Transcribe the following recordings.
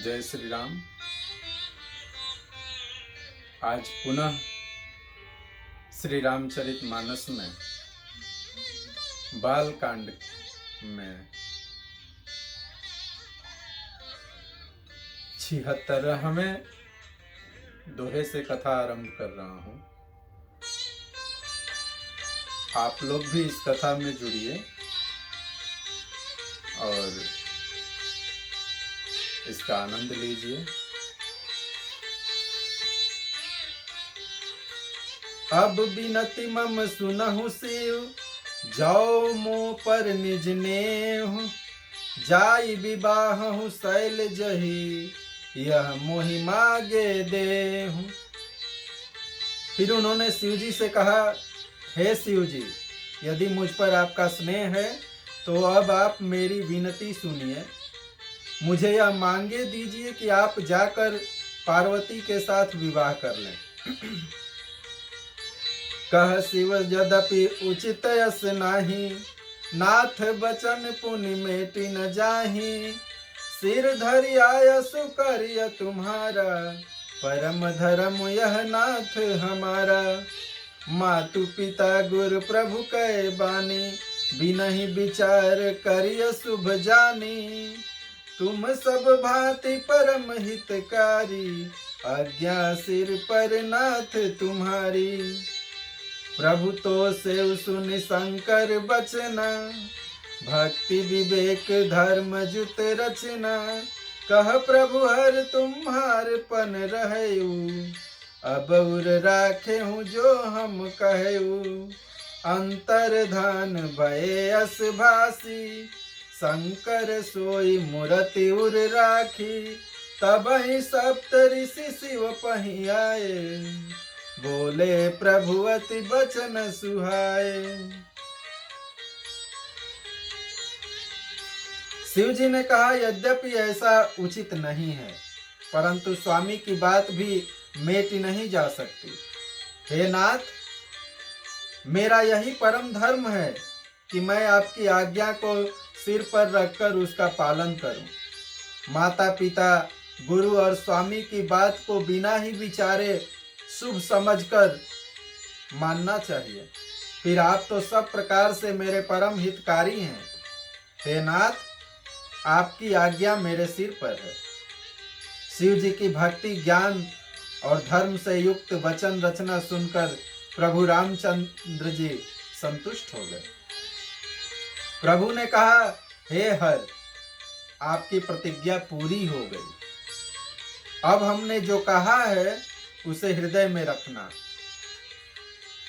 जय श्री राम। आज पुनः श्री रामचरितमानस में बाल कांड में 76वें दोहे से कथा आरंभ कर रहा हूँ। आप लोग भी इस कथा में जुड़िए और इसका आनंद लीजिए। अब बिनति मम सुनहु शिव, जाओ मो पर निज नेहु, जाई विवाहु शैल जही, यह मोहि मागे देहु। फिर उन्होंने शिव जी से कहा, हे शिव जी, यदि मुझ पर आपका स्नेह है तो अब आप मेरी विनती सुनिए। मुझे यह मांगे दीजिए कि आप जाकर पार्वती के साथ विवाह कर लें। कह शिव यद्यपि उचित यस नाही, नाथ बचन पुनि मेटि न जाहि। सिर धरि आयसु करिय तुम्हारा, परम धर्म यह नाथ हमारा। मातु पिता गुरु प्रभु कै बानी, बिनहि विचार करिय शुभ जानी। तुम सब भांति परम हितकारी, आज्ञा सिर पर नाथ तुम्हारी। प्रभु तो सेव सुनि शंकर बचना, भक्ति विवेक धर्म जुत रचना। कह प्रभु हर तुम्हार पन रहयु, अब उर राखे हूँ जो हम कहयु। अंतर धान भय अस भासी, शंकर सोई मूर्ति उर राखी। तब ही सप्त ऋषि शिव पहि आए, बोले प्रभु अति बचन सुहाए। शिव जी ने कहा, यद्यपि ऐसा उचित नहीं है, परंतु स्वामी की बात भी मेटी नहीं जा सकती। हे नाथ, मेरा यही परम धर्म है कि मैं आपकी आज्ञा को सिर पर रखकर उसका पालन करूं। माता पिता गुरु और स्वामी की बात को बिना ही विचारे शुभ समझकर मानना चाहिए। फिर आप तो सब प्रकार से मेरे परम हितकारी हैं। हे नाथ, आपकी आज्ञा मेरे सिर पर है। शिव जी की भक्ति, ज्ञान और धर्म से युक्त वचन रचना सुनकर प्रभु रामचंद्र जी संतुष्ट हो गए। प्रभु ने कहा, हे हर, आपकी प्रतिज्ञा पूरी हो गई। अब हमने जो कहा है उसे हृदय में रखना।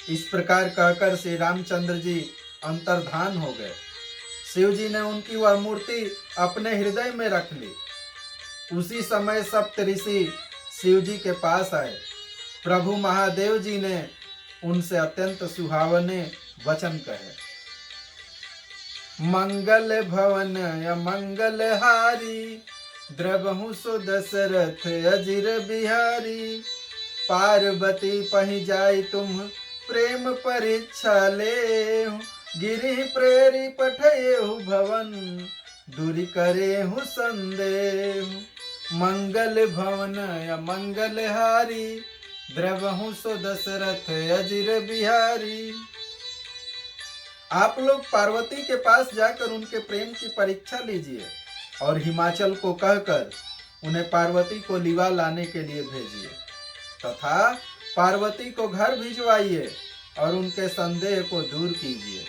इस प्रकार कहकर श्री रामचंद्र जी अंतर्धान हो गए। शिव जी ने उनकी वह मूर्ति अपने हृदय में रख ली। उसी समय सप्त ऋषि शिव जी के पास आए। प्रभु महादेव जी ने उनसे अत्यंत सुहावने वचन कहे। मंगल भवन मंगल हारी, द्रवहु सो दशरथ अजिर बिहारी। पार्वती पहि जाई तुम प्रेम परीक्षा लेहु, गिरि प्रेरी पठयेहु भवन, दूरी करेहु संदेहु। मंगल भवन मंगल हारी, द्रवहु सो दशरथ अजिर बिहारी। आप लोग पार्वती के पास जाकर उनके प्रेम की परीक्षा लीजिए और हिमाचल को कहकर उन्हें पार्वती को लिवा लाने के लिए भेजिए, तथा पार्वती को घर भिजवाइए और उनके संदेह को दूर कीजिए।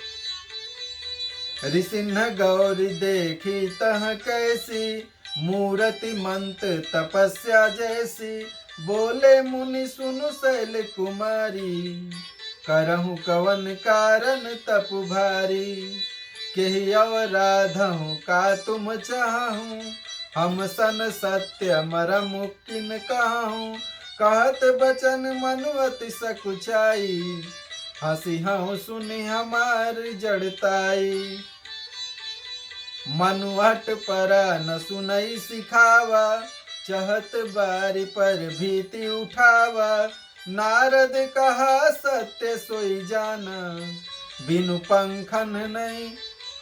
ऋषिन्ह गौरी देखी तह कैसी, मूर्ति मंत तपस्या जैसी। बोले मुनि सुनु शैल कुमारी, करहु कवन कारण तप भारी। केहि अवराधहु का तुम चाहूं, हम सन सत्य मरम किन कहूं। कहत बचन मनु अति सकुचाई, हंसी हूँ सुनि हमार जड़ताई। मनुहट परा न सुनई सिखावा, चहत बारी पर भीति उठावा। नारद कहा सत्य सोई जाना, बिनु पंखन नहीं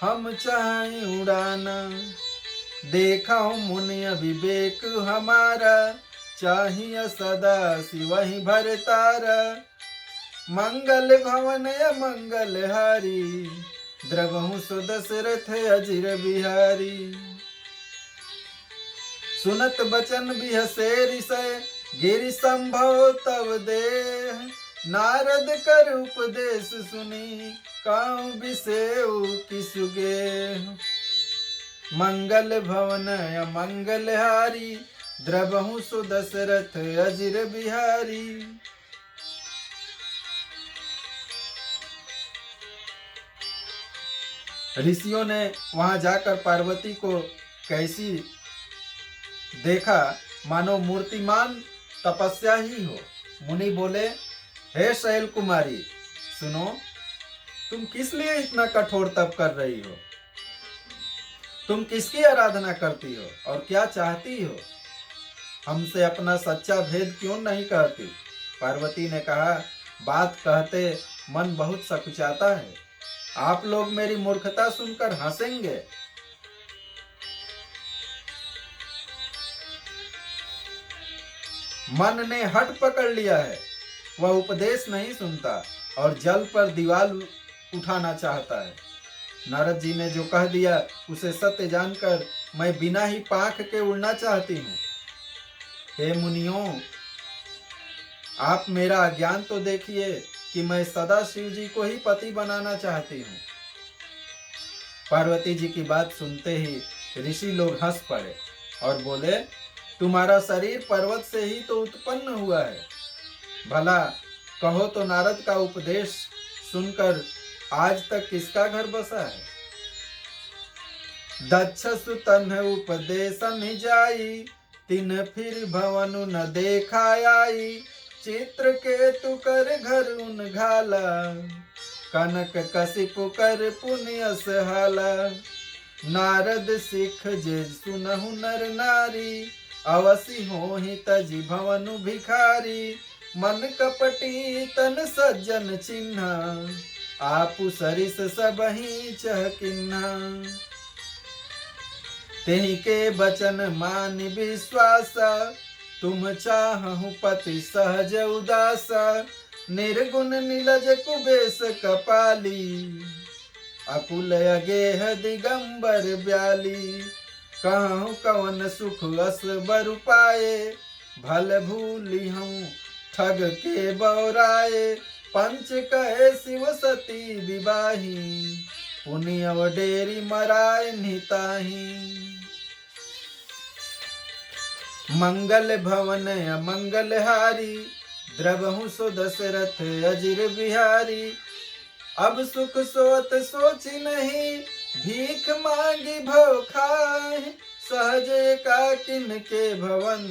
हम चाहें उड़ाना। देखा मुनि विवेक हमारा, चाहिए सदा शिवहि भरतारा। मंगल भवन मंगल हारी, द्रवहु सुदशरथ अजिर बिहारी। सुनत बचन बिहसे ऋषय, गिरि संभव तव देह। नारद कर उपदेश सुनी, काहू बिसेऊ किसुगे। मंगल भवन मंगल हारी, द्रवहु सुदशरथ अजिर बिहारी। ऋषियों ने वहां जाकर पार्वती को कैसी देखा, मानो मूर्तिमान तपस्या ही हो। मुनि बोले, हे शैल कुमारी, सुनो, तुम किस लिए इतना कठोर तप कर रही हो? तुम किसकी आराधना करती हो और क्या चाहती हो? हमसे अपना सच्चा भेद क्यों नहीं कहती? पार्वती ने कहा, बात कहते मन बहुत सकुचाता है। आप लोग मेरी मूर्खता सुनकर हंसेंगे। मन ने हट पकड़ लिया है, वह उपदेश नहीं सुनता और जल पर दीवार उठाना चाहता है। नारद जी ने जो कह दिया उसे सत्य जानकर मैं बिना ही पांख के उड़ना चाहती हूँ। हे मुनियों, आप मेरा अज्ञान तो देखिए कि मैं सदा शिव जी को ही पति बनाना चाहती हूँ। पार्वती जी की बात सुनते ही ऋषि लोग हंस पड़े और बोले, तुम्हारा शरीर पर्वत से ही तो उत्पन्न हुआ है। भला कहो तो नारद का उपदेश सुनकर आज तक किसका घर बसा है? दक्ष सुतन उपदेशन जाई, तिन फिर भवनु न देखा आई। चित्र केतु कर घर उन घाला, कनक कसिपु कर पुण्य सहाला। नारद सिख जे सुनहु नर नारी, अवसि होहि तजि भवनु भिखारी। मन कपटी तन सज्जन चिन्हा, आपु सरिस सबहि चहकिन्हा। तेहि के बचन मान विश्वासा, तुम चाहु पति सहज उदासा। निर्गुण नीलज कुबेश कपाली, अकुल अगेह दिगंबर ब्याली। कहूँ कवन सुख अस बर पाए, भल भूली हूँ ठग के बौराए। पंच कहे शिव सती विवाही, पुण्य डेरी मराय निताही। मंगल भवन मंगल हारी, द्रवहु सो दशरथ अजिर बिहारी। अब सुख सोत सोची नहीं, भीख मांगी भव खाए। सहज का किन के भवन,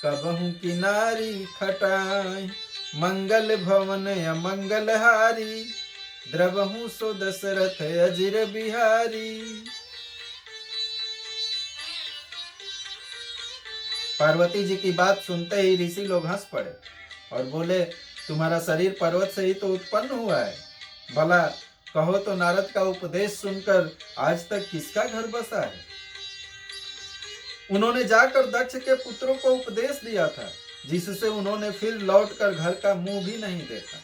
कबहु किनारी खटाए। मंगल भवन मंगल हारी, द्रवहु सो दशरथ अजिर बिहारी। पार्वती जी की बात सुनते ही ऋषि लोग हंस पड़े और बोले, तुम्हारा शरीर पर्वत से ही तो उत्पन्न हुआ है। भला कहो तो नारद का उपदेश सुनकर आज तक किसका घर बसा है? उन्होंने जाकर दक्ष के पुत्रों को उपदेश दिया था, जिससे उन्होंने फिर लौटकर घर का मुंह भी नहीं देखा।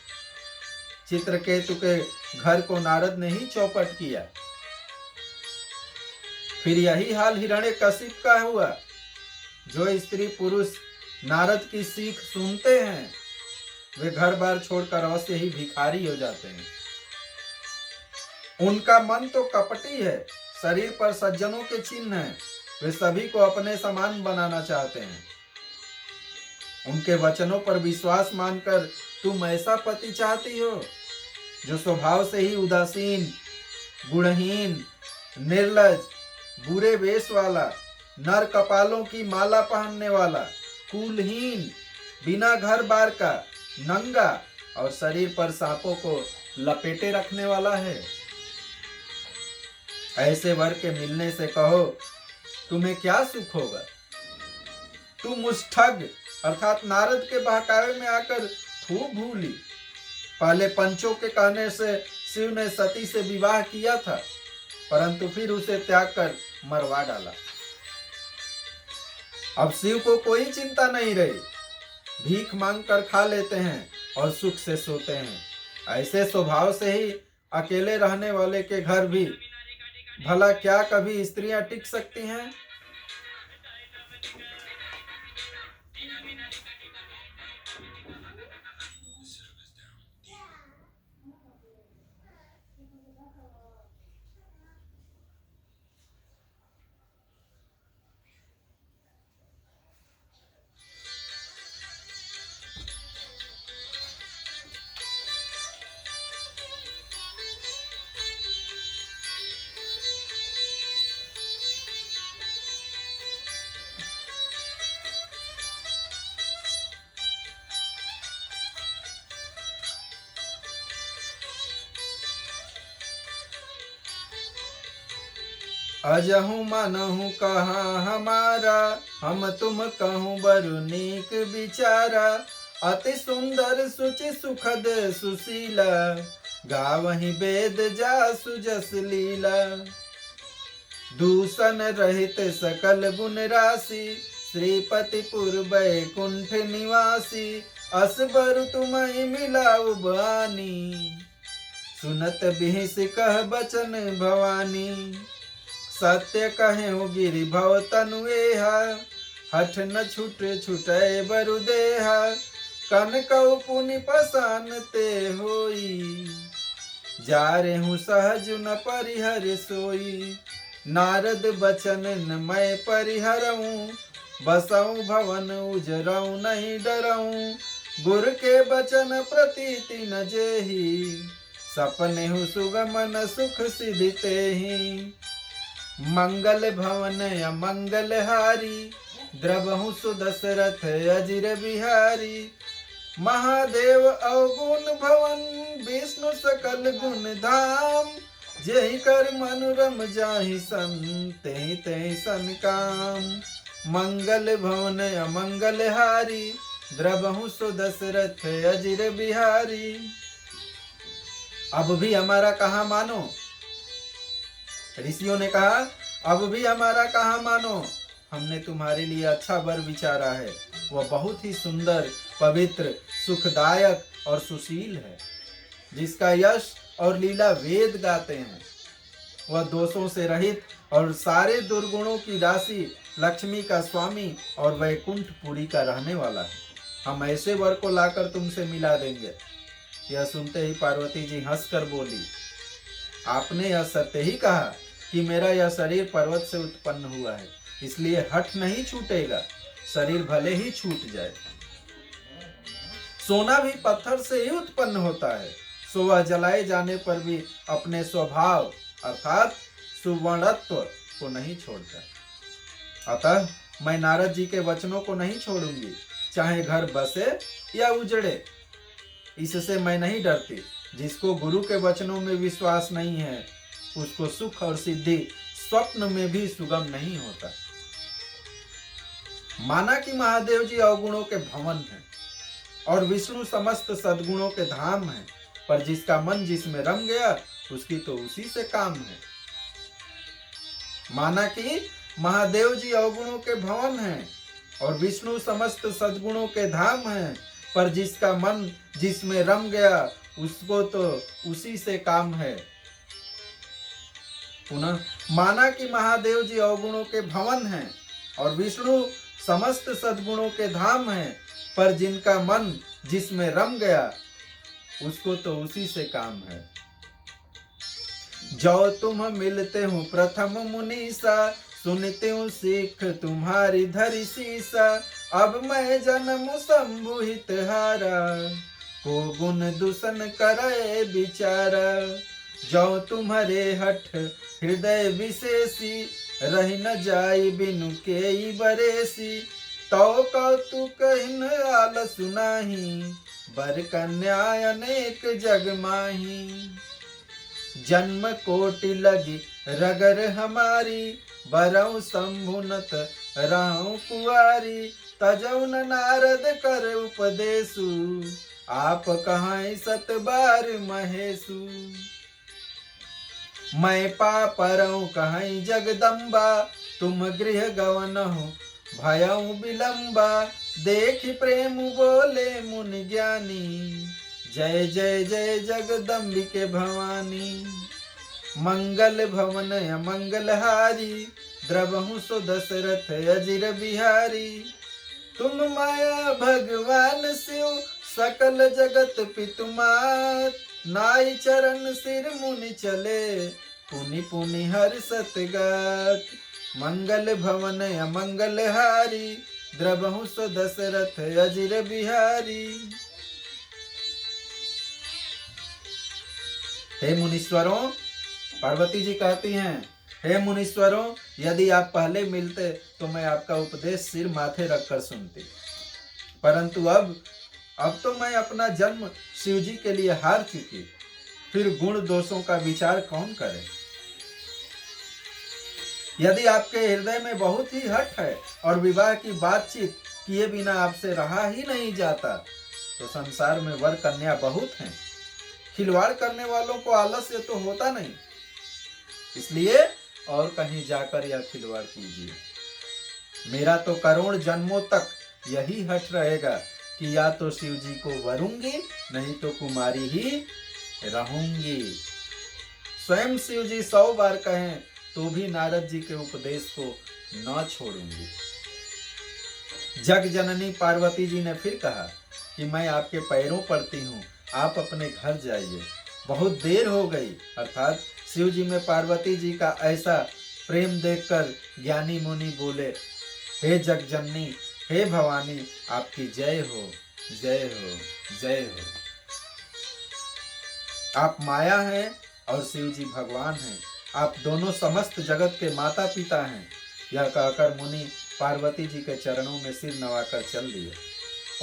चित्रकेतु के घर को नारद ने ही चौपट किया। फिर यही हाल हिरण्यकशिप का हुआ। जो स्त्री पुरुष नारद की सीख सुनते हैं, वे घर बार छोड़कर अवश्य ही भिखारी हो जाते हैं। उनका मन तो कपटी है, शरीर पर सज्जनों के चिन्ह हैं। वे सभी को अपने समान बनाना चाहते हैं। उनके वचनों पर विश्वास मानकर तुम ऐसा पति चाहती हो जो स्वभाव से ही उदासीन, गुणहीन, निर्लज, बुरे वेश वाला, नर कपालों की माला पहनने वाला, कुलहीन, बिना घर बार का, नंगा और शरीर पर सांपों को लपेटे रखने वाला है। ऐसे वर के मिलने से कहो, तुम्हें क्या सुख होगा? तुम उस ठग अर्थात नारद के बहकावे में आकर खूब भूली। पहले पंचों के कहने से शिव ने सती से विवाह किया था, परंतु फिर उसे त्याग कर मरवा डाला। अब शिव को कोई चिंता नहीं रही, भीख मांग कर खा लेते हैं और सुख से सोते हैं। ऐसे स्वभाव से ही अकेले रहने वाले के घर भी भला क्या कभी स्त्रियां टिक सकती हैं? अजहु मनहु कहाँ हमारा, हम तुम कहूँ बरु नीक विचारा। अति सुंदर सुचि सुखद सुशीला, गावहि वेद जासु जस लीला। दूषण रहित सकल गुण राशि, श्रीपति पुर बैकुंठ निवासी। अस बरु तुम्हि मिलाऊ बानी, सुनत बिहिस कह बचन भवानी। सत्य कहेउ गिरि भव तनु एहा, हठ न छूट छुटै बरु देहा। कन कहु पुनि पसान ते होई, जारेहु सहज न परिहर सोई। नारद बचन न मैं परिहरऊँ, बसऊँ भवन उजरऊँ नहीं डरऊँ। गुर के बचन प्रतीति न जेहि, सपनेहु सुगमन सुख सिधि तेहि। मंगल भवन अमंगल हारी, द्रवहु सुदशरथ अजिर बिहारी। महादेव अवगुण भवन, विष्णु सकल गुण धाम। जेहि कर मनुरम जाहि सन, तेहि तेहि सन काम। मंगल भवन अमंगल हारी, द्रवहु सुदशरथ अजिर बिहारी। अब भी हमारा कहा मानो, ऋषियों ने कहा अब भी हमारा कहा मानो। हमने तुम्हारे लिए अच्छा वर विचारा है, वह बहुत ही सुंदर, पवित्र, सुखदायक और सुशील है, जिसका यश और लीला वेद गाते हैं। वह दोषों से रहित और सारे दुर्गुणों की राशि, लक्ष्मी का स्वामी और वैकुंठपुरी का रहने वाला है। हम ऐसे वर को लाकर तुमसे मिला देंगे। यह सुनते ही पार्वती जी हंसकर बोली, आपने यह सत्य ही कहा कि मेरा यह शरीर पर्वत से उत्पन्न हुआ है, इसलिए हठ नहीं छूटेगा, शरीर भले ही छूट जाए। सोना भी पत्थर से ही उत्पन्न होता है, सो वह जलाए जाने पर भी अपने स्वभाव अर्थात सुवर्णत्व को नहीं छोड़ता। अतः मैं नारद जी के वचनों को नहीं छोड़ूंगी, चाहे घर बसे या उजड़े, इससे मैं नहीं डरती। जिसको गुरु के वचनों में विश्वास नहीं है, उसको सुख और सिद्धि स्वप्न में भी सुगम नहीं होता। माना कि महादेव जी अवगुणों के भवन हैं और विष्णु समस्त सद्गुणों के धाम हैं, पर जिसका मन जिसमें रम गया उसकी तो उसी से काम है। माना कि महादेव जी अवगुणों के भवन हैं और विष्णु समस्त सद्गुणों के धाम हैं, पर जिसका मन जिसमें रम गया उसको तो उसी से काम है। पुनः माना कि महादेव जी अवगुणों के भवन हैं और विष्णु समस्त सद्गुणों के धाम हैं, पर जिनका मन जिसमें रम गया उसको तो उसी से काम है। जो तुम मिलते हो प्रथम मुनीसा, सुनते हूँ सीख तुम्हारी धरी सीसा। अब मैं जन्म संबुहित हारा, को गुण दूषण करे विचारा। जो तुम्हारे हठ हृदय विशेषी, रही न जाई बिनु के बरेसी। तो कौतुक आल सुनाही, बर कन्या अनेक जग माही। जन्म कोटि लगी रगर हमारी, बरऊ शंभुनत रहूं कुआरी। तजौ न नारद कर उपदेशु, आप कहाँ सत बार महेशु। मैं पापरऊ कहीं जगदम्बा, तुम गृह गवन हो भयउ विलंबा देखि प्रेम बोले मुनि ज्ञानी। जय जय जय जगदम्बिके भवानी। मंगल भवन मंगलहारी द्रवहु सो दशरथ अजिर बिहारी। तुम माया भगवान शिव सकल जगत पितु मात। नाई चरण सिर मुनि चले पुनि पुनि हर्षत गात। मंगल भवन मंगलहारी द्रवहु सो दशरथ अजिर बिहारी। हे मुनीश्वरों, पार्वती जी कहती हैं, हे मुनीश्वरों, यदि आप पहले मिलते तो मैं आपका उपदेश सिर माथे रखकर सुनती, परंतु अब तो मैं अपना जन्म शिव जी के लिए हार चुकी। फिर गुण दोषों का विचार कौन करे। यदि आपके हृदय में बहुत ही हठ है और विवाह की बातचीत किए बिना आपसे रहा ही नहीं जाता, तो संसार में वर कन्या बहुत हैं। खिलवाड़ करने वालों को आलस्य तो होता नहीं, इसलिए और कहीं जाकर यह खिलवाड़ कीजिए। मेरा तो करोड़ जन्मों तक यही हठ रहेगा कि या तो शिव जी को वरूंगी, नहीं तो कुमारी ही रहूंगी। स्वयं शिव जी 100 बार कहें तो भी नारद जी के उपदेश को न छोड़ूंगी। जग जननी पार्वती जी ने फिर कहा कि मैं आपके पैरों पड़ती हूँ, आप अपने घर जाइए, बहुत देर हो गई। अर्थात शिव जी में पार्वती जी का ऐसा प्रेम देखकर ज्ञानी मुनि बोले, हे जग जननी, हे भवानी, आपकी जय हो, जय हो, जय हो। आप माया हैं और शिव जी भगवान हैं। आप दोनों समस्त जगत के माता पिता हैं। यह कहकर मुनि पार्वती जी के चरणों में सिर नवाकर चल दिए।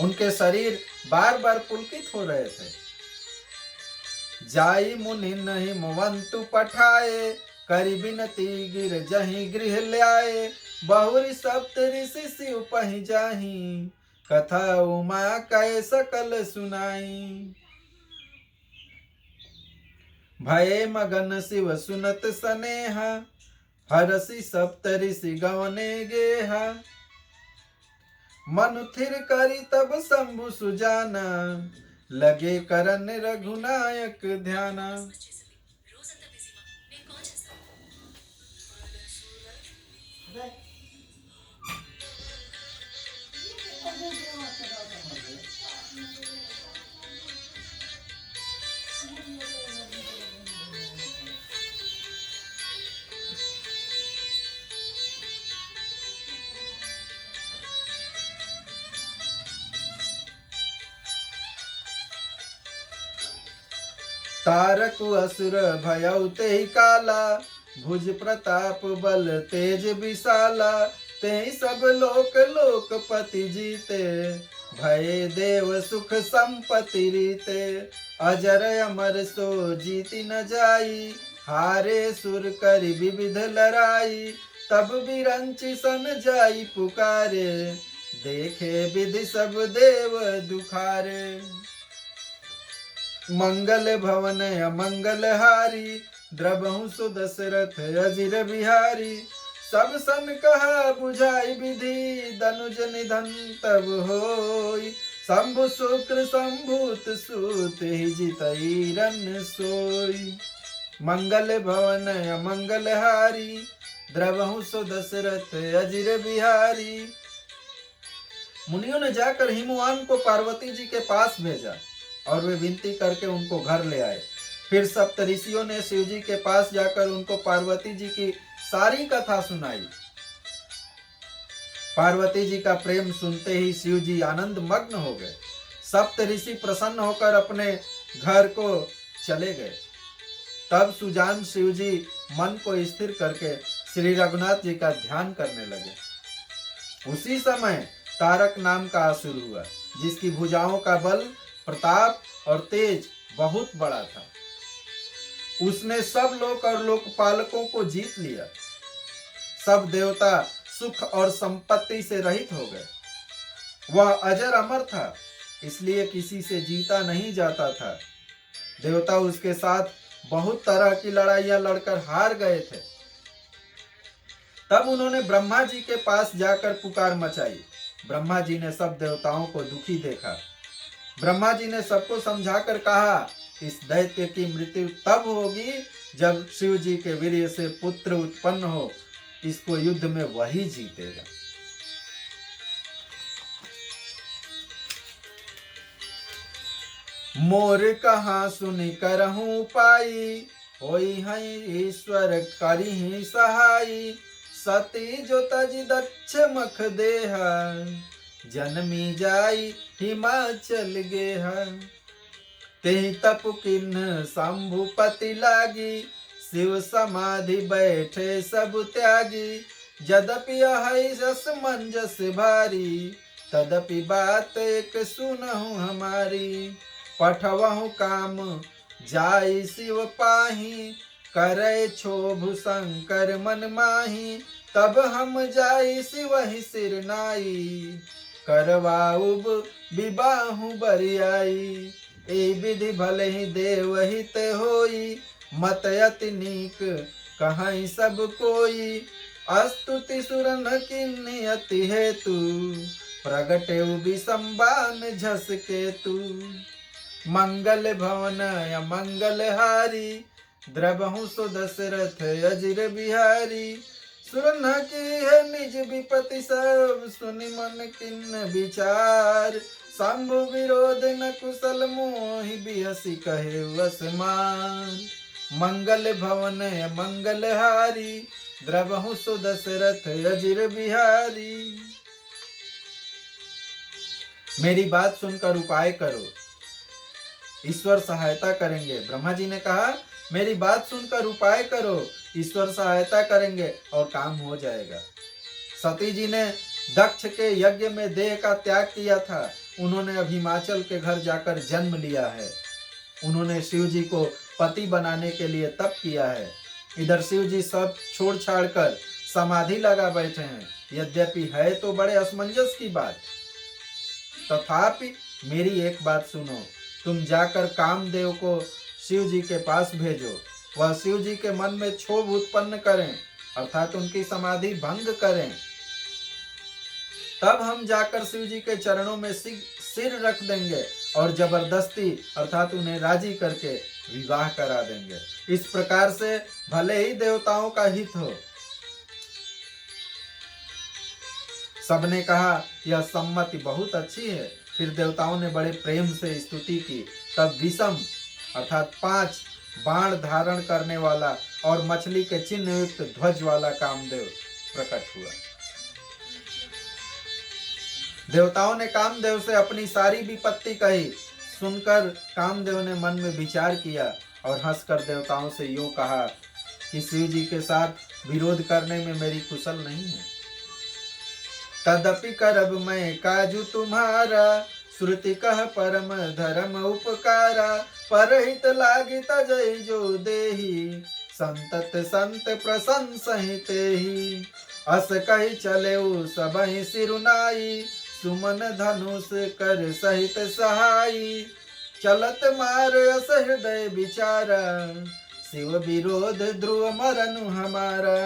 उनके शरीर बार बार पुलकित हो रहे थे। जाई मुनि नहीं मुवंतु पठाए, करि बिनती गिर जहीं गृह ल्याए। बहुरी सप्त ऋषि शिव पहि जाहि, कथा उमा कै सकल सुनाई। भये मगन शिव सुनत सनेहा, हरसि सप्त ऋषि गवने गेहा। मनु थिर करी तब शंभु सुजाना, लगे करन रघुनायक ध्याना। तारक असुर भयउ तेहि काला, भुज प्रताप बल तेज विशाला। तेहि सब लोक लोकपति जीते, भये देव सुख संपत्ति रीते। अजर अमर सो जीति न जाई, हारे सुर करि विविध लड़ाई। तब बिरंचि सन जाई पुकारे, देखे विधि सब देव दुखारे। मंगल भवन अमंगलहारी, द्रवहु सो दशरथ अजिर बिहारी। सब सन कहा बुझाई विधि, दनुज निधन तब होई। शंभु शुक्र संभूत सूत ही जितई रन सोई। मंगल भवन अमंगलहारी, द्रवहु सो दशरथ अजिर बिहारी। मुनियों ने जाकर हिमवान को पार्वती जी के पास भेजा और वे विनती करके उनको घर ले आए। फिर सप्त ऋषियों ने शिव जी के पास जाकर उनको पार्वती जी की सारी कथा सुनाई। पार्वती जी का प्रेम सुनते ही शिव जी आनंद मग्न हो गए। सप्त ऋषि प्रसन्न होकर अपने घर को चले गए। तब सुजान शिव जी मन को स्थिर करके श्री रघुनाथ जी का ध्यान करने लगे। उसी समय तारक नाम का असुर हुआ, जिसकी भुजाओं का बल, प्रताप और तेज बहुत बड़ा था। उसने सब लोक और लोकपालकों को जीत लिया। सब देवता सुख और संपत्ति से रहित हो गए। वह अजर अमर था, इसलिए किसी से जीता नहीं जाता था। देवता उसके साथ बहुत तरह की लड़ाइयां लड़कर हार गए थे। तब उन्होंने ब्रह्मा जी के पास जाकर पुकार मचाई। ब्रह्मा जी ने सब देवताओं को दुखी देखा। ब्रह्मा जी ने सबको समझाकर कहा, इस दैत्य की मृत्यु तब होगी जब शिव जी के वीर्य से पुत्र उत्पन्न हो। इसको युद्ध में वही जीतेगा। मोर कहा सुनि करहूं पाई, होई है ईश्वर करिहि सहाई। सती जो तज दक्ष मख देहा, जन्मी जाई हिमाचल गेहा। तेहि तप किन्ह शंभुपति लागी, शिव समाधि बैठे सब त्यागी। यद्यपि है जस मंजस भारी, तदपि बात एक सुनहु हमारी। पठवहु काम जाई शिव पाही, करे क्षोभ शंकर मन माही। तब हम जाई शिवहि सिर नाई, करवाउब विबाहु बरियाई। ए विधि भले ही देव हित होई, मत अति नीक कहीं सब कोई। अस्तुति सुरन किन्हि अति हेतु, प्रगटे विसंबान झस केतु। मंगल भवन अमंगल हारी, द्रवहु सो दशरथ अजिर बिहारी। सुरन की है निज विपति सब, सुनि मन किन्न विचार। शंभु विरोध न कुशल मोहि, बिहसी कहे वसमान। मंगल भवन मंगल हारी, द्रवहु सो दशरथ अजिर बिहारी। मेरी बात सुनकर उपाय करो, ईश्वर सहायता करेंगे। ब्रह्मा जी ने कहा, मेरी बात सुनकर उपाय करो, ईश्वर सहायता करेंगे और काम हो जाएगा। सती जी ने दक्ष के यज्ञ में देह का त्याग किया था। उन्होंने अब हिमाचल के घर जाकर जन्म लिया है। उन्होंने शिव जी को पति बनाने के लिए तप किया है। इधर शिव जी सब छोड़ छाड़ कर समाधि लगा बैठे हैं। यद्यपि है तो बड़े असमंजस की बात, तथापि मेरी एक बात सुनो। तुम जाकर कामदेव को शिव जी के पास भेजो। वह शिव जी के मन में क्षोभ उत्पन्न करें, अर्थात उनकी समाधि भंग करें। तब हम जाकर शिव जी के चरणों में सिर रख देंगे और जबरदस्ती अर्थात उन्हें राजी करके विवाह करा देंगे। इस प्रकार से भले ही देवताओं का हित हो। सबने कहा, यह सम्मति बहुत अच्छी है। फिर देवताओं ने बड़े प्रेम से स्तुति की। तब विषम अर्थात 5 बाण धारण करने वाला और मछली के चिन्ह युक्त ध्वज वाला कामदेव प्रकट हुआ। देवताओं ने कामदेव से अपनी सारी विपत्ति कही। सुनकर कामदेव ने मन में विचार किया और हंसकर देवताओं से यूं कहा कि शिव जी के साथ विरोध करने में मेरी कुशल नहीं है। तदपि करब मैं काजू तुम्हारा, श्रुति कह परम धर्म उपकारा। परहित लागी तजई जो देही, संतत संत प्रशंसहि तेहि। अस कहि चलेउ सबहि सिरुनाई, सुमन धनुष कर सहित सहाई। चलत मार अस हृदय विचारा, शिव विरोध ध्रुव मरनु हमारा।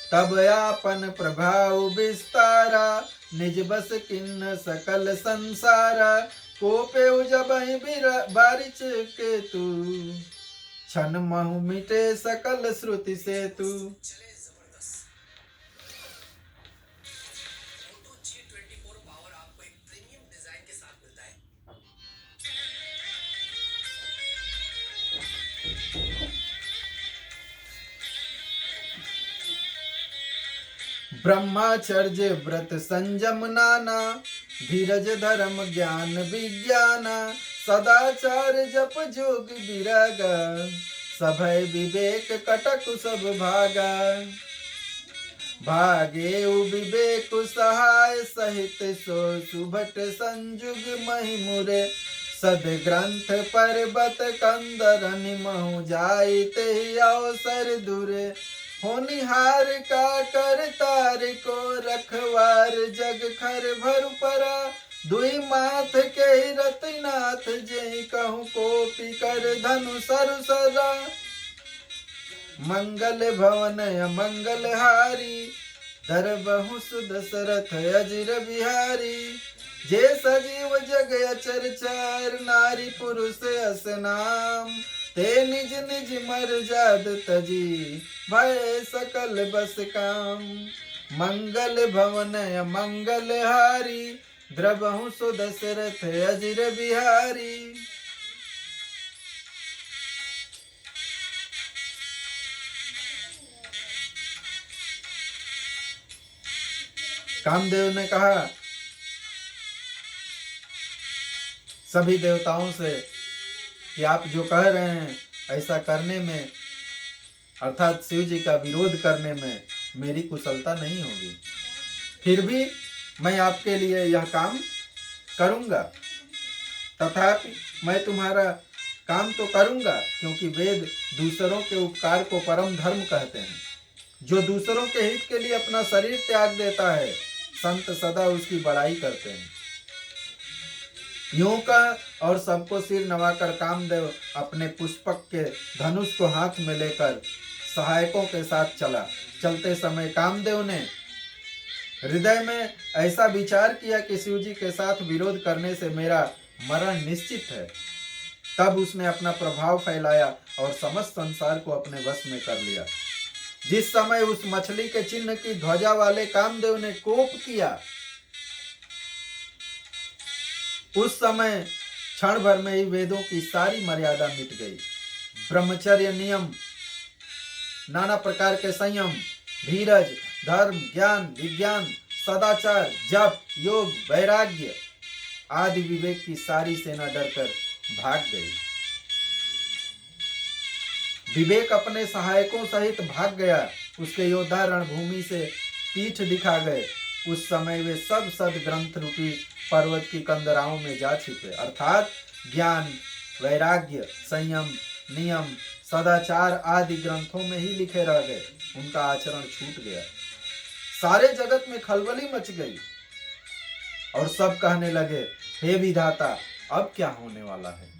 तब आपन प्रभाव विस्तारा, निज बस किन्न सकल संसारा। कोपेउ जबहि बारिच केतु, क्षण महु मिटे सकल श्रुति सेतु। ब्रह्मचर्य व्रत संयम नाना, धीरज धर्म ज्ञान विज्ञाना। सदाचार जप जोग विरागा, सभय विवेक कटक सब भागा। भागे विवेक सहाय सहित, सो सुभट संजुग महिमुरे। सद ग्रंथ पर्वत कंदर निमहु, जाई तेहि अवसर दुरे। होनिहार का कर तार को, रखवार जग खर भर परा। दुई माथ के रतिनाथ, जय कहूँ कोपी कर धनु सरसरा। मंगल भवन मंगल हारी, धरबहु सुदशरथ अजिर बिहारी। जे सजीव जग अचर चर, नारी पुरुष अस नाम। ते निज निज मर जाद तजी, भय सकल बस काम। मंगल भवन मंगल हारी, द्रबहु सुदशरथ अजिर बिहारी। कामदेव ने कहा सभी देवताओं से कि आप जो कह रहे हैं ऐसा करने में, अर्थात शिव जी का विरोध करने में मेरी कुशलता नहीं होगी, फिर भी मैं आपके लिए यह काम करूंगा। तथापि मैं तुम्हारा काम तो करूंगा, क्योंकि वेद दूसरों के उपकार को परम धर्म कहते हैं। जो दूसरों के हित के लिए अपना शरीर त्याग देता है, संत सदा उसकी बड़ाई करते हैं। यूं कह और सबको सिर नवाकर कामदेव अपने पुष्पक के धनुष को हाथ में लेकर सहायकों के साथ चला। चलते समय कामदेव ने हृदय में ऐसा विचार किया कि शिव जी के साथ विरोध करने से मेरा मरण निश्चित है। तब उसने अपना प्रभाव फैलाया और समस्त संसार को अपने वश में कर लिया। जिस समय उस मछली के चिन्ह की ध्वजा वाले कामदेव ने कोप किया, उस समय क्षण भर में ही वेदों की सारी मर्यादा मिट गई। ब्रह्मचर्य नियम, नाना प्रकार के संयम, धीरज, धर्म, ज्ञान, विज्ञान, सदाचार, जप, योग, वैराग्य आदि विवेक की सारी सेना डरकर भाग गई। विवेक अपने सहायकों सहित भाग गया। उसके योद्धा रणभूमि से पीठ दिखा गए। उस समय वे सब सद ग्रंथ रूपी पर्वत की कंदराओं में जा छिपे, अर्थात ज्ञान, वैराग्य, संयम, नियम, सदाचार आदि ग्रंथों में ही लिखे रह गए। उनका आचरण छूट गया। सारे जगत में खलबली मच गई और सब कहने लगे, हे विधाता, अब क्या होने वाला है।